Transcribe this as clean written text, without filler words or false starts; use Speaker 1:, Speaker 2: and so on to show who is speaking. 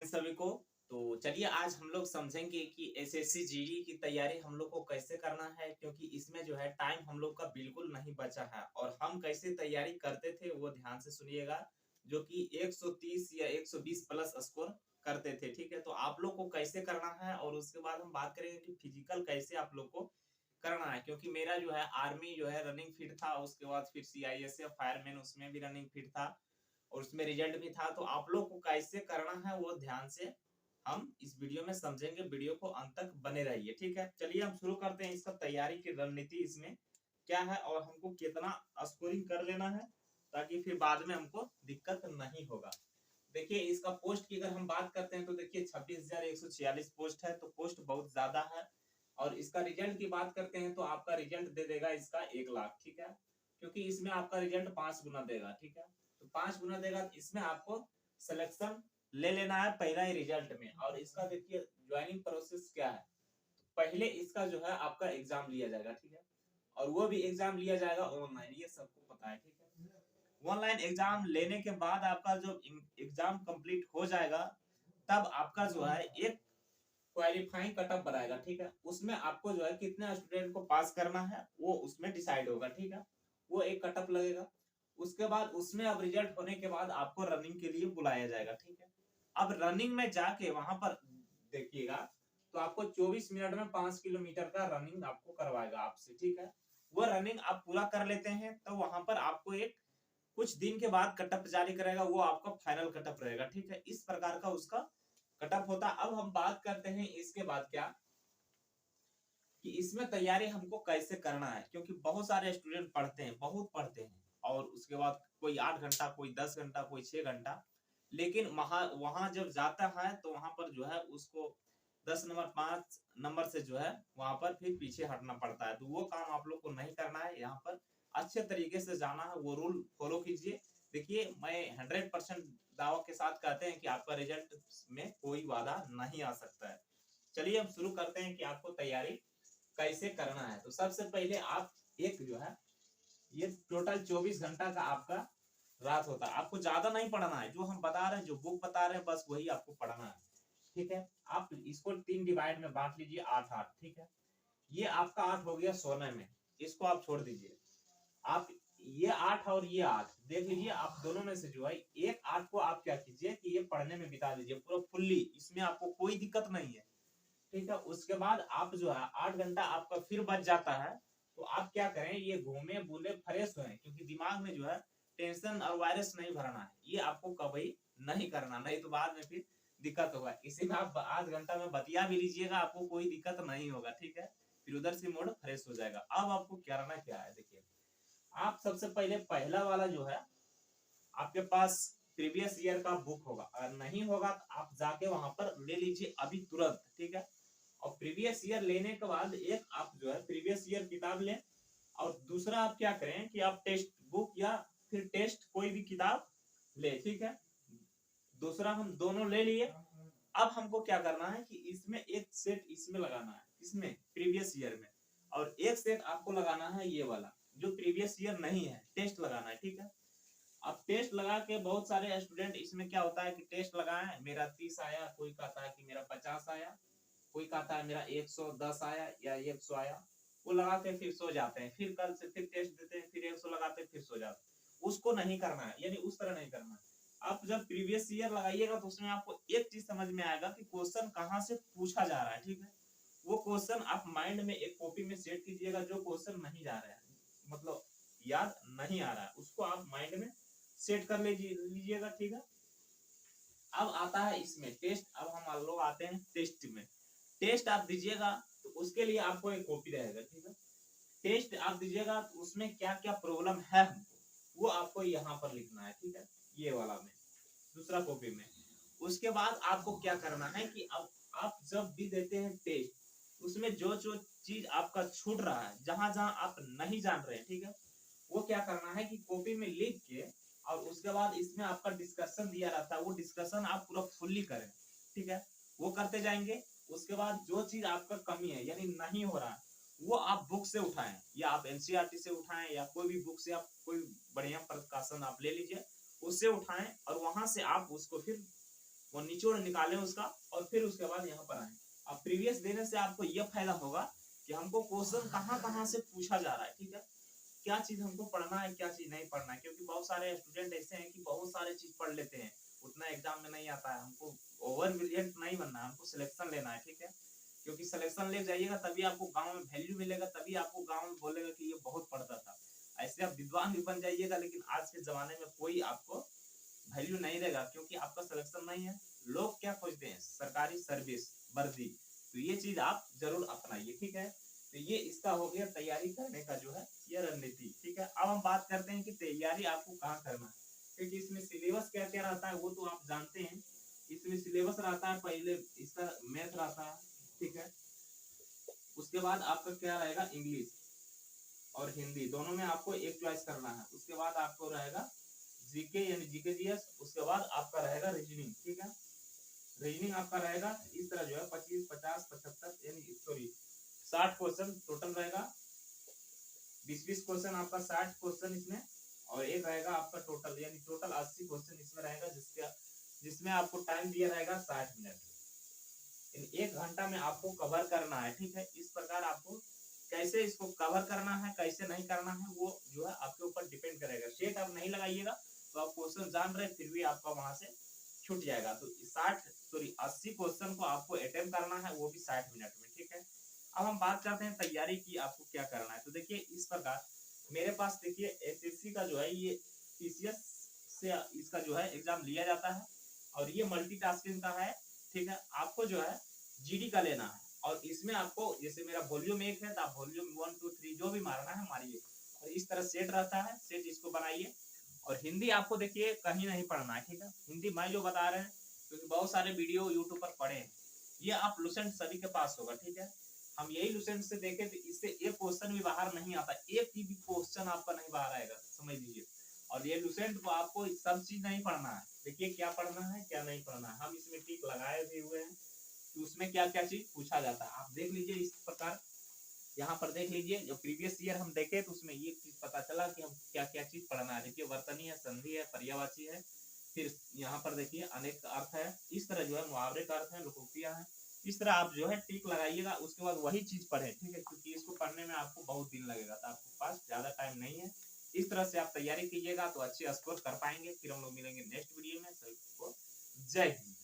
Speaker 1: सभी को। तो चलिए आज हम लोग समझेंगे कि एसएससी जीडी की तैयारी हम लोग को कैसे करना है, क्योंकि इसमें जो है टाइम हम लोग का बिल्कुल नहीं बचा है और हम कैसे तैयारी करते थे वो ध्यान से सुनिएगा। जो कि 130 या 120 प्लस स्कोर करते थे, ठीक है। तो आप लोग को कैसे करना है और उसके बाद हम बात करेंगे कि फिजिकल कैसे आप लोग को करना है, क्योंकि मेरा जो है आर्मी जो है रनिंग फिट था, उसके बाद फिर सीआईएसएफ फायरमैन उसमें भी रनिंग फिट था और उसमें रिजल्ट भी था। तो आप लोग को कैसे करना है वो ध्यान से हम इस वीडियो में समझेंगे। वीडियो को अंत तक बने रहिए, ठीक है। चलिए हम शुरू करते हैं इसका तैयारी की रणनीति इसमें क्या है और हमको कितना स्कोरिंग कर लेना है, ताकि फिर बाद में हमको दिक्कत नहीं होगा। देखिए इसका पोस्ट की अगर हम बात करते हैं तो देखिए 26,146 पोस्ट है, तो पोस्ट बहुत ज्यादा है। और इसका रिजल्ट की बात करते हैं तो आपका रिजल्ट दे देगा इसका 1 लाख, ठीक है। क्योंकि इसमें आपका रिजल्ट 5 गुना देगा, ठीक है। तो 5 गुना देगा, इसमें आपको सिलेक्शन ले लेना है पहला ही रिजल्ट में। और इसका देखिए ज्वाइनिंग प्रोसेस क्या है। पहले इसका जो है आपका एग्जाम लिया जाएगा, ठीक है। और वो भी एग्जाम लिया जाएगा ऑनलाइन, ये सबको पता है, ठीक है। ऑनलाइन एग्जाम लेने के बाद आपका जो एग्जाम कंप्लीट हो जाएगा, तब आपका जो है एक क्वालिफाइंग कटअप बनाएगा, ठीक है। उसमें आपको जो है कितने स्टूडेंट को पास करना है वो उसमें डिसाइड होगा, ठीक है। वो एक कटअप लगेगा। उसके बाद उसमें अब रिजल्ट होने के बाद आपको रनिंग के लिए बुलाया जाएगा, ठीक है। अब रनिंग में जाके वहां पर देखिएगा तो आपको 24 मिनट में 5 किलोमीटर का रनिंग आपको करवाएगा आपसे, ठीक है। वो रनिंग आप पूरा कर लेते हैं तो वहां पर आपको एक कुछ दिन के बाद कटअप जारी करेगा, वो आपका फाइनल कटअप रहेगा, ठीक है। इस प्रकार का उसका कटअप होता है। अब हम बात करते हैं इसके बाद क्या कि इसमें तैयारी हमको कैसे करना है, क्योंकि बहुत सारे स्टूडेंट पढ़ते हैं, बहुत पढ़ते हैं और उसके बाद कोई 8 घंटा, कोई 10 घंटा, कोई 6 घंटा, लेकिन वहां जब जाता है तो वहां पर जो है उसको 10 नंबर 5 नंबर से जो है वहां पर फिर पीछे हटना पड़ता है। तो वो काम आप लोग को नहीं करना है, यहाँ पर अच्छे तरीके से जाना है, वो रूल फॉलो कीजिए। देखिए मैं 100% दावा के साथ कहते हैं कि आपका रिजल्ट में कोई वादा नहीं आ सकता है। चलिए हम शुरू करते हैं कि आपको तैयारी कैसे करना है। तो सबसे पहले आप एक जो है ये टोटल 24 घंटा का आपका रात होता है। आपको ज्यादा नहीं पढ़ना है, जो हम बता रहे हैं, जो बुक बता रहे हैं, बस वही आपको पढ़ना है, ठीक है। आप इसको 3 डिवाइड में बांट लीजिए, 8 8, ठीक है। ये आपका 8 हो गया सोने में, इसको आप छोड़ दीजिए। आप ये 8 और ये 8 देख लीजिए, आप दोनों में से जो है एक 8 को आप क्या कीजिए कि ये पढ़ने में बिता लीजिए पूरा फुल्ली, इसमें आपको कोई दिक्कत नहीं है, ठीक है। उसके बाद आप जो है 8 घंटा आपका फिर बच जाता है, तो आप क्या करें, ये घूमे बुले फ्रेश हुए, क्योंकि दिमाग में जो है टेंशन और वायरस नहीं भरना है, ये आपको कभी नहीं करना, नहीं तो बाद में फिर दिक्कत होगा। इसी में आप 8 घंटा में बतिया भी लीजिएगा, आपको कोई दिक्कत नहीं होगा, ठीक है। फिर उधर से मूड फ्रेश हो जाएगा। अब आपको करना क्या है, देखिए आप सबसे पहले पहला वाला जो है आपके पास प्रीवियस ईयर का बुक होगा, अगर नहीं होगा तो आप जाके वहां पर ले लीजिए अभी तुरंत, ठीक है। और प्रीवियस ईयर लेने के बाद एक आप जो है प्रीवियस ईयर किताब लें, और दूसरा आप क्या करें कि आप टेक्स्ट बुक या फिर टेस्ट कोई भी किताब ले, ठीक है। दूसरा हम दोनों ले लिए। अब हमको क्या करना है कि इसमें एक सेट इसमें लगाना है, इसमें प्रीवियस ईयर में, और एक सेट आपको लगाना है ये वाला जो प्रीवियस ईयर नहीं है, टेस्ट लगाना है, ठीक है। अब टेस्ट लगा के बहुत सारे स्टूडेंट इसमें क्या होता है कि टेस्ट लगाए, मेरा 30 आया, कोई कहता है कि मेरा 50 आया, कोई कहता है मेरा 110 आया या 100 आया, वो लगा के फिर सो जाते हैं। फिर कल से फिर टेस्ट देते हैं, फिर 100 लगाते हैं, फिर सो जाते हैं। उसको नहीं करना है, यानी उस तरह नहीं करना है। आप जब प्रीवियस ईयर लगाइएगा तो उसमें आपको एक चीज समझ में आएगा कि क्वेश्चन कहाँ से पूछा जा रहा है, ठीक है। वो क्वेश्चन आप माइंड में एक कॉपी में सेट कीजिएगा, जो क्वेश्चन नहीं जा रहा है, मतलब याद नहीं आ रहा है, उसको आप माइंड में सेट कर लीजिएगा, ठीक है। अब आता है इसमें टेस्ट। अब हम लोग आते हैं टेस्ट में। टेस्ट आप दीजिएगा तो उसके लिए आपको एक कॉपी रहेगा, ठीक है। टेस्ट आप दीजिएगा तो उसमें क्या क्या प्रॉब्लम है हमको वो आपको यहाँ पर लिखना है, ठीक है, ये वाला में, दूसरा कॉपी में। उसके बाद आपको क्या करना है कि अब आप जब भी देते हैं टेस्ट, उसमें जो जो चीज आपका छूट रहा है, जहां जहां आप नहीं जान रहे हैं, ठीक है, वो क्या करना है कि कॉपी में लिख के, और उसके बाद इसमें आपका डिस्कशन दिया रहता है, वो डिस्कशन आप पूरा फुल्ली करें, ठीक है। वो करते जाएंगे। उसके बाद जो चीज आपका कमी है यानी नहीं हो रहा है, वो आप बुक से उठाएं, या आप एनसीईआरटी से उठाएं, या कोई भी बुक से आप कोई बढ़िया प्रकाशन आप ले लीजिए, उससे उठाएं और वहां से आप उसको फिर वो निचोड़ निकालें उसका, और फिर उसके बाद यहाँ पर आए। अब प्रीवियस देने से आपको यह फायदा होगा कि हमको क्वेश्चन कहाँ कहाँ से पूछा जा रहा है, ठीक है, क्या चीज हमको पढ़ना है, क्या चीज नहीं पढ़ना है, क्योंकि बहुत सारे स्टूडेंट ऐसे हैं कि बहुत सारे चीज पढ़ लेते हैं, उतना एग्जाम में नहीं आता है। हमको ओवर ब्रिलियंट नहीं बनना है, हमको सिलेक्शन लेना है, ठीक है, क्योंकि सिलेक्शन ले जाइएगा तभी आपको गांव में वैल्यू मिलेगा, तभी आपको गांव में बोलेगा कि ये बहुत पढ़ता था। ऐसे आप विद्वान भी बन जाइएगा, लेकिन आज के जमाने में कोई आपको वैल्यू नहीं देगा, क्योंकि आपका सिलेक्शन नहीं है। लोग क्या खोजते हैं, सरकारी सर्विस, वर्दी। तो ये चीज आप जरूर अपनाइए, ठीक है। तो ये इसका हो गया तैयारी करने का जो है ये रणनीति, ठीक है। अब हम बात करते हैं कि तैयारी आपको कहाँ करना है, क्योंकि इसमें सिलेबस क्या क्या रहता है वो तो आप जानते हैं। इसमें सिलेबस रहता है, पहले इसका मैथ रहता है, ठीक है। उसके बाद आपका क्या रहेगा, इंग्लिश और हिंदी, दोनों में आपको एक चॉइस करना है। उसके बाद आपको रहेगा जीके यानी जीके जीएस, उसके बाद आपका रहेगा रीजनिंग, ठीक है। रीजनिंग आपका रहेगा इस तरह जो है 25, 50, 75 यानी सॉरी 60 क्वेश्चन टोटल रहेगा। 20-20 क्वेश्चन आपका 60 क्वेश्चन इसमें, और एक रहेगा आपका टोटल यानी टोटल 80 क्वेश्चन इसमें रहेगा, जिसमें आपको टाइम दिया रहेगा 60 मिनट। एक घंटा में आपको कवर करना है, ठीक है। इस प्रकार आपको कैसे इसको कवर करना है, कैसे नहीं करना है, वो जो है आपके ऊपर डिपेंड करेगा। सेट आप नहीं लगाइएगा तो आप क्वेश्चन जान रहे फिर भी आपका वहां से छूट जाएगा। तो 80 क्वेश्चन को आपको अटेम्प्ट करना है, वो भी 60 मिनट में, ठीक है। अब हम बात करते हैं तैयारी की आपको क्या करना है। तो देखिए इस प्रकार मेरे पास देखिए एसएससी का जो है ये पीसीएस से इसका जो है एग्जाम लिया जाता है, और ये मल्टीटास्किंग का है, ठीक है। आपको जो है जीडी का लेना है, और इसमें आपको जैसे मेरा वॉल्यूम 1 है तो आप वॉल्यूम 1 2 3 जो भी मारना है मारिए, और इस तरह सेट रहता है, सेट इसको बनाइए। और हिंदी आपको देखिए कहीं नहीं पढ़ना है, ठीक है। हिंदी मैं जो बता रहे हैं क्योंकि बहुत सारे वीडियो यूट्यूब पर पढ़े हैं, ये आप लुसेंट सभी के पास होगा, ठीक है। हम यही लुसेंट से देखे तो इससे एक क्वेश्चन भी बाहर नहीं आता, एक भी क्वेश्चन आपका नहीं बाहर आएगा, समझ लीजिए। और ये लुसेंट को आपको सब चीज नहीं पढ़ना है, देखिए क्या पढ़ना है क्या नहीं पढ़ना है, हम इसमें टिक लगाए भी हुए हैं कि उसमें क्या क्या चीज पूछा जाता है, आप देख लीजिए इस प्रकार। यहाँ पर देख लीजिए जो प्रीवियस ईयर हम देखे तो उसमें ये चीज पता चला कि हम क्या क्या चीज पढ़ना है। देखिए वर्तनी है, संधि है, पर्यायवाची है, फिर यहाँ पर देखिए अनेक अर्थ है, इस तरह जो है मुहावरे का अर्थ है, लोकोक्तियां है। इस तरह आप जो है टिक लगाइएगा, उसके बाद वही चीज पढ़े, ठीक है, क्योंकि इसको पढ़ने में आपको बहुत दिन लगेगा, तो आपके पास ज्यादा टाइम नहीं है। इस तरह से आप तैयारी कीजिएगा तो अच्छे स्कोर कर पाएंगे। फिर हम लोग मिलेंगे नेक्स्ट वीडियो में। सबको जय हिंद।